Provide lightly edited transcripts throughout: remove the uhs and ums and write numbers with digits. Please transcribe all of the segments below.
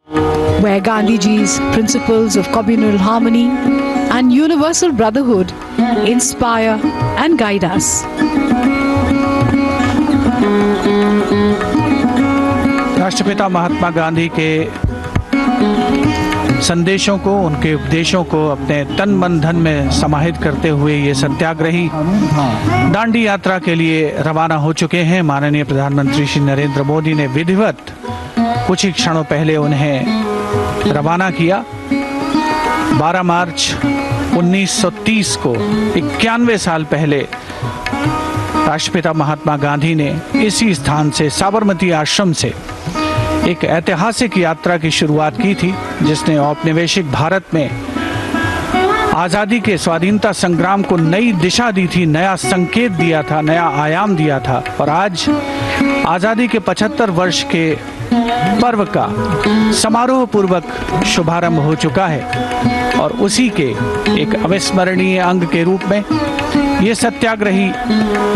where Gandhiji's principles of communal harmony and universal brotherhood inspire and guide us. राष्ट्रपिता महात्मा गांधी के संदेशों को, उनके उपदेशों को अपने तन मन धन में समाहित करते हुए ये सत्याग्रही दांडी यात्रा के लिए रवाना हो चुके हैं। माननीय प्रधानमंत्री श्री नरेंद्र मोदी ने विधिवत कुछ ही क्षणों पहले उन्हें रवाना किया। 12 मार्च 1930 को 91 साल पहले राष्ट्रपिता महात्मा गांधी ने इसी स्थान से, साबरमती आश्रम से, एक ऐतिहासिक यात्रा की शुरुआत की थी, जिसने औपनिवेशिक भारत में आज़ादी के, स्वाधीनता संग्राम को नई दिशा दी थी, नया संकेत दिया था, नया आयाम दिया था। और आज आज़ादी के 75 वर्ष के पर्व का समारोह पूर्वक शुभारंभ हो चुका है। और उसी के एक अविस्मरणीय अंग के रूप में ये सत्याग्रही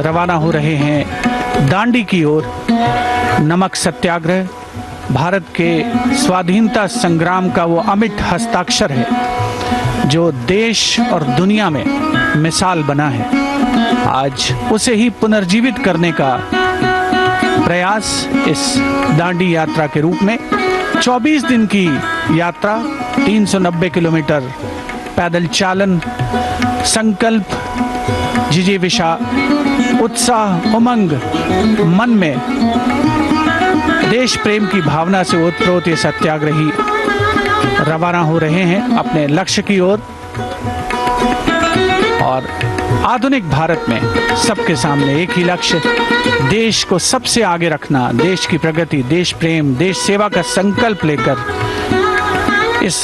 रवाना हो रहे हैं दांडी की ओर। नमक सत्याग्रह भारत के स्वाधीनता संग्राम का वो अमिट हस्ताक्षर है जो देश और दुनिया में मिसाल बना है। आज उसे ही पुनर्जीवित करने का प्रयास इस दांडी यात्रा के रूप में, 24 दिन की यात्रा, 390 किलोमीटर पैदल चालन, संकल्प, जिजीविषा, उत्साह, उमंग, मन में देश प्रेम की भावना से ओतप्रोत ये सत्याग्रही रवाना हो रहे हैं अपने लक्ष्य की ओर। और आधुनिक भारत में सबके सामने एक ही लक्ष्य, देश को सबसे आगे रखना, देश की प्रगति, देश प्रेम, देश सेवा का संकल्प लेकर इस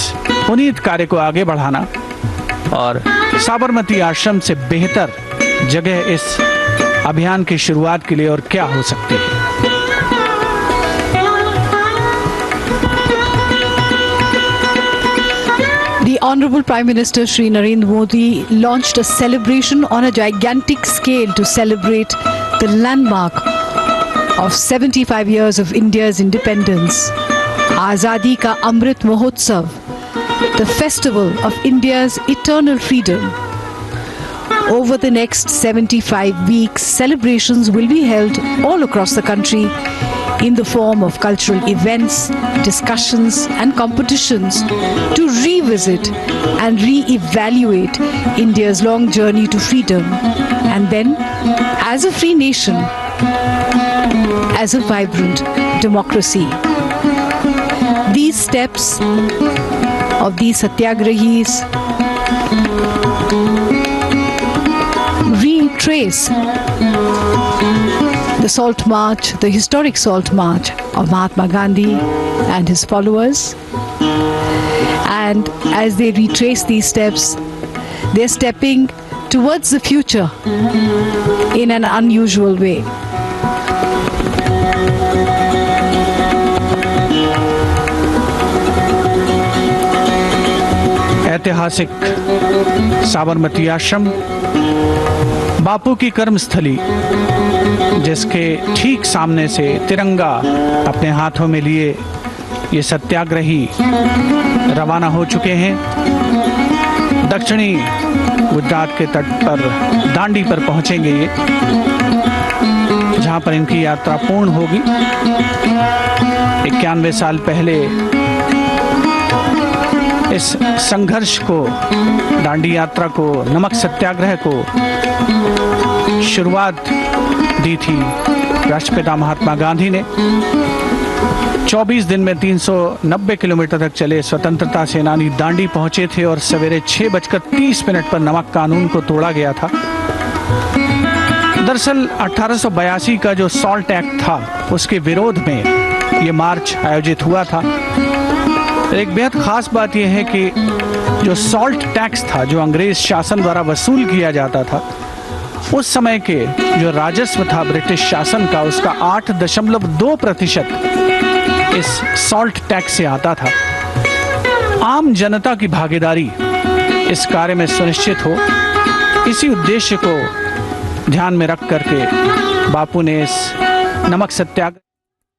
पुनीत कार्य को आगे बढ़ाना। और साबरमती आश्रम से बेहतर जगह इस अभियान की शुरुआत के लिए और क्या हो सकती है। The Honorable Prime Minister Shri Narendra Modi launched a celebration on a gigantic scale to celebrate the landmark of 75 years of India's independence, Azadi Ka Amrit Mahotsav, the festival of India's eternal freedom. Over the next 75 weeks, celebrations will be held all across the country in the form of cultural events, discussions and competitions to revisit and re-evaluate India's long journey to freedom, and then as a free nation, as a vibrant democracy. These steps of these satyagrahis retrace the Salt March, the historic Salt March of Mahatma Gandhi and his followers. And as they retrace these steps, they're stepping towards the future in an unusual way. ऐतिहासिक साबरमती आश्रम, बापू की कर्मस्थली, जिसके ठीक सामने से तिरंगा अपने हाथों में लिए ये सत्याग्रही रवाना हो चुके हैं। दक्षिणी गुजरात के तट पर दांडी पर पहुंचेंगे ये, जहां पर इनकी यात्रा पूर्ण होगी। 91 साल पहले इस संघर्ष को, दांडी यात्रा को, नमक सत्याग्रह को शुरुआत दी थी राष्ट्रपिता महात्मा गांधी ने। 24 दिन में 390 किलोमीटर तक चले स्वतंत्रता सेनानी दांडी पहुंचे थे और सवेरे 6:30 पर नमक कानून को तोड़ा गया था। दरअसल 1882 का जो सॉल्ट एक्ट था, उसके विरोध में ये मार्च आयोजित हुआ था। एक बेहद खास बात यह है कि जो सॉल्ट टैक्स था, जो अंग्रेज शासन द्वारा वसूल किया जाता था, उस समय के जो राजस्व था ब्रिटिश शासन का, उसका 8.2% इस सॉल्ट टैक्स से आता था। आम जनता की भागीदारी इस कार्य में सुनिश्चित हो, इसी उद्देश्य को ध्यान में रख करके बापू ने इस नमक सत्याग्रह